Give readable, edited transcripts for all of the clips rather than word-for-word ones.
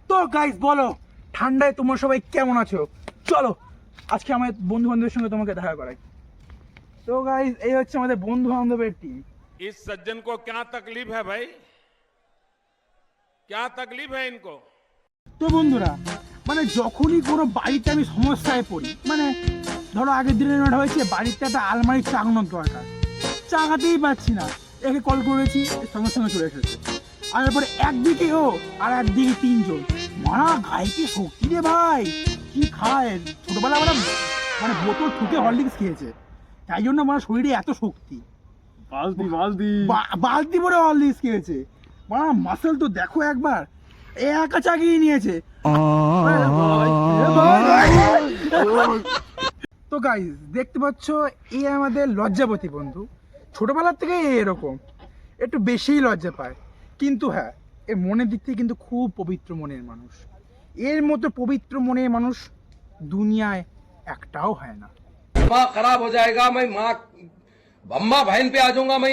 তো গাইস বলো, ঠান্ডায় তোমরা সবাই কেমন আছো? চলো আজকে আমার বন্ধু বান্ধবের সঙ্গে তোমাকে দেখা করাই। তো গাইস এই হচ্ছে আমাদের বন্ধু বান্ধবের টিম। इस सज्जन को क्या तकलीफ है भाई? क्या तकलीफ है इनको? তো বন্ধুরা, মানে যখনই কোনো বাড়িতে আমি সমস্যায় পড়ি, মানে ধরো আগের দিনের নোট হয়েছে, বাড়িতে একটা আলমারির চাকানোর দরকার, চাকাতেই পাচ্ছি না, একে কল করেছি, সঙ্গে সঙ্গে চলে এসেছে। আর তারপরে একদিকে ও আর একদিকে তিনজন, মারা গায়ে কি শক্তি রে ভাই, কি খায় ছোটবেলা মানে বোতল ঠুকে হরলিক্স খেয়েছে, তাই জন্য আমার শরীরে এত শক্তি। বালতি ভরে হরলিক্স খেয়েছে, মানে মাসেল তো দেখো একবার, একা চাগিয়ে নিয়েছে। তো গাইস দেখতে পাচ্ছ, এই আমাদের লজ্জাবতী বন্ধু, ছোটবেলার থেকে এরকম একটু বেশিই লজ্জা পায়, কিন্তু হ্যাঁ এর মনের দিক থেকে কিন্তু খুব পবিত্র মনের মানুষ। এর মতো পবিত্র মনের মানুষ দুনিয়ায় একটাও হয় না। दिमाग खराब हो जाएगा, मैं माँ अम्मा बहन पे आ जाऊंगा, मैं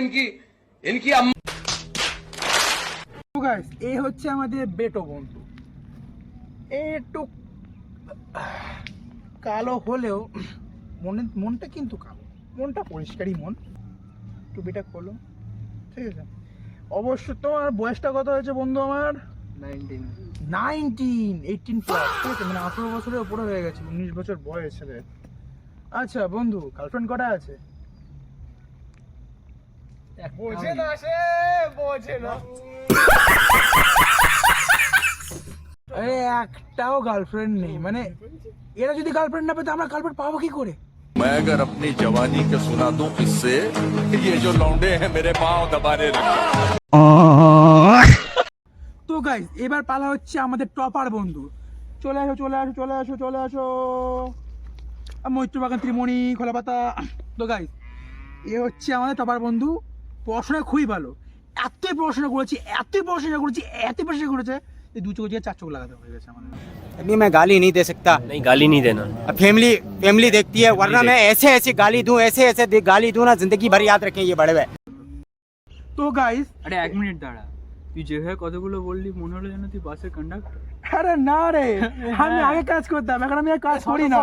इनकी अम्मा। তো গাইস এই হচ্ছে আমাদের বেটো বন্ধু, একটু কালো হলেও মনটা কিন্তু কালো, মনটা পরিষ্কারই মন। টুপিটা খোলো, ঠিক আছে? অবশ্য তোমার বয়সটা কত হয়েছে বন্ধু? আমার 18 প্লাস, ঠিক আছে, মানে 18 বছরের উপরে হয়ে গেছে, 19 বছর বয়স ছেলে। আচ্ছা বন্ধু, গার্লফ্রেন্ড কটা আছে? বোঝে না সে, বোঝে না। আরে একটাও গার্লফ্রেন্ড নেই, মানে এরা যদি গার্লফ্রেন্ড না পেতো আমরা গার্লফ্রেন্ড পাবো কি করে? मैं अगर अपनी जवानी के सुना दूं किससे, ये जो लौंडे हैं मेरे पांव दबाने लगे। তো গাইস এবার পালা হচ্ছে আমাদের টপার বন্ধু। চলে আসো চলে আসো চলে আসো চলে আসো, মৈত্র বাগান ত্রিমণি খোলা পাতা। তো গাইস এ হচ্ছে আমাদের টপার বন্ধু, পড়াশোনায় খুবই ভালো, এতই পড়াশোনা করেছি এই দু চোখ দিয়ে চার চোখ লাগাতে হয়ে গেছে আমাদের। अभी मैं गाली नहीं दे सकता। नहीं गाली नहीं देना। अब फैमिली देखती है, वरना मैं ऐसे गाली दूं, ऐसे गाली दूं ना, जिंदगी भर याद रखें ये बड़े भाई। তো গাইস আরে এক মিনিট দাঁড়া, তুই যেভাবে কথাগুলো বললি মনে হলো যেন তুই বাসের কন্ডাক্টর। আরে না রে, আমি আগে কাজ করতাম, এখন আমি আর কাজ করি না।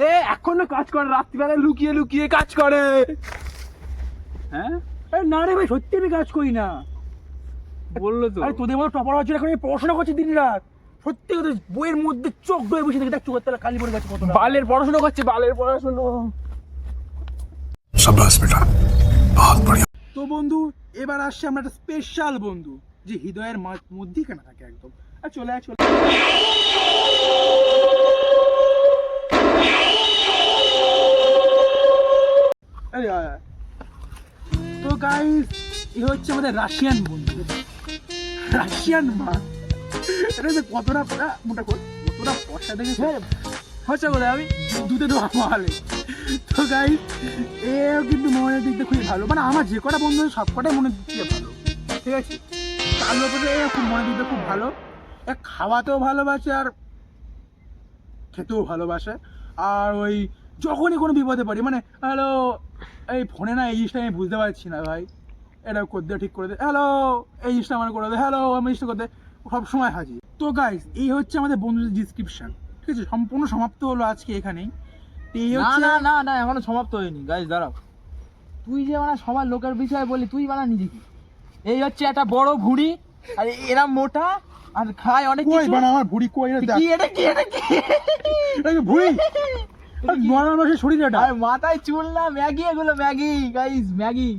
এ এখনো কাজ করে, রাত্রিবেলা লুকিয়ে লুকিয়ে কাজ করে। হ্যাঁ না রে ভাই, সত্যি আমি কাজ করি না। বললো তো। আরে তোদের মতো টপার হচ্ছে, এখন আমি পড়াশোনা করছি দিন রাত, সত্যি কথা, বইয়ের মধ্যে চোখ ডয়ে বসে দেখি, দেখ চোখের তলা কালি পড়ে গেছে কত। বালের পড়াশোনা করছে, বালের পড়াশোনা। शाबाश बेटा, बहुत बढ़िया। তো বন্ধু এবার আসছে আমরা একটা স্পেশাল বন্ধু, যে হৃদয়ের মধ্যেই কেনা থাকে একদম। আর চলে আয় চলে আরে আয়। তো গাইস এই হচ্ছে আমাদের রাশিয়ান বন্ধু, রাশিয়ান মা। এটা যে কতটা মোটা কর, কতটা পয়সা দেখেছে খরচা করে আমি দুধে দেওয়া মালে। তো গাইস এও কিন্তু মনের দিক দিয়ে খুবই ভালো, মানে আমার যে কটা বন্ধু সব কটাই মনের দিক দিয়ে ভালো, ঠিক আছে? তার উপরে খুব মনের দিক দিয়ে খুব ভালো, খাওয়াতেও ভালোবাসে আর খেতেও ভালোবাসে। আর ওই যখনই কোনো বিপদে পড়ি, মানে হ্যালো এই ফোনে না এই জিনিসটা আমি বুঝতে পারছি না ভাই, এটা করে দে, ঠিক করে দে, হ্যালো এই জিনিসটা আমার করে দে, হ্যালো আমি জিনিসটা করে দে, সবসময় হাজির। তো গাইস এই হচ্ছে আমাদের বন্ধুদের ডিসক্রিপশন, ঠিক আছে? সম্পূর্ণ সমাপ্ত হলো আজকে এখানেই। না এখনো সমাপ্ত হয়নি। গাইস দাঁড়াও, তুই যে মানে সবার লোকের বিষয়ে বলি, তুই বানা নিজে কি? এই হচ্ছে একটা বড় ভুঁড়ি, আর এরা মোটা আর খায় অনেক কই কিছু। বানা আমার ভুঁড়ি কই, এটা কি এটা কি ভুঁড়ি নরমাল মানুষের শরীর এটা। আর মাথায় চুল না, ম্যাগি, এগুলো ম্যাগি গাইস, ম্যাগি।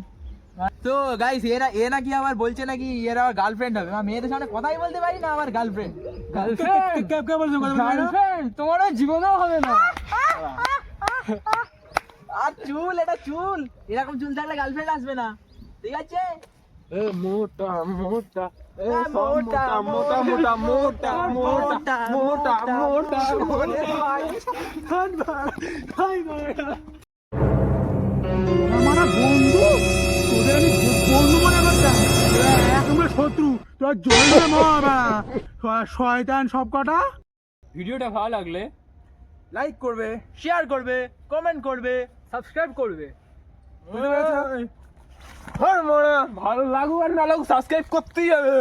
তো গাইস এ নাকি আবার বলছে নাকি এর আবার গার্লফ্রেন্ড হবে। মেয়েদের সামনে কথাই বলতে পারি না, আমার গার্লফ্রেন্ড গার্লফ্রেন্ড তোমারও জীবনেও হবে না। আর চুল, এটা চুল, এরকম চুল থাকলে গার্লফ্রেন্ড আসবে না, ঠিক আছে? মোটা মোটা মোটা মোটা মোটা মোটা মোটা মোটা মোটা আমার বন্ধু, তোদের আমি বন্ধু মনে করতাম, আমরা শত্রু। তোর জল মারা শয়তান সব কটা। ভিডিওটা ভালো লাগলে লাইক করবে, শেয়ার করবে, কমেন্ট করবে, সাবস্ক্রাইব করবে। বুঝতে পেরেছো? ভালো লাগুক আর না লাগুক সাবস্ক্রাইব করতেই হবে।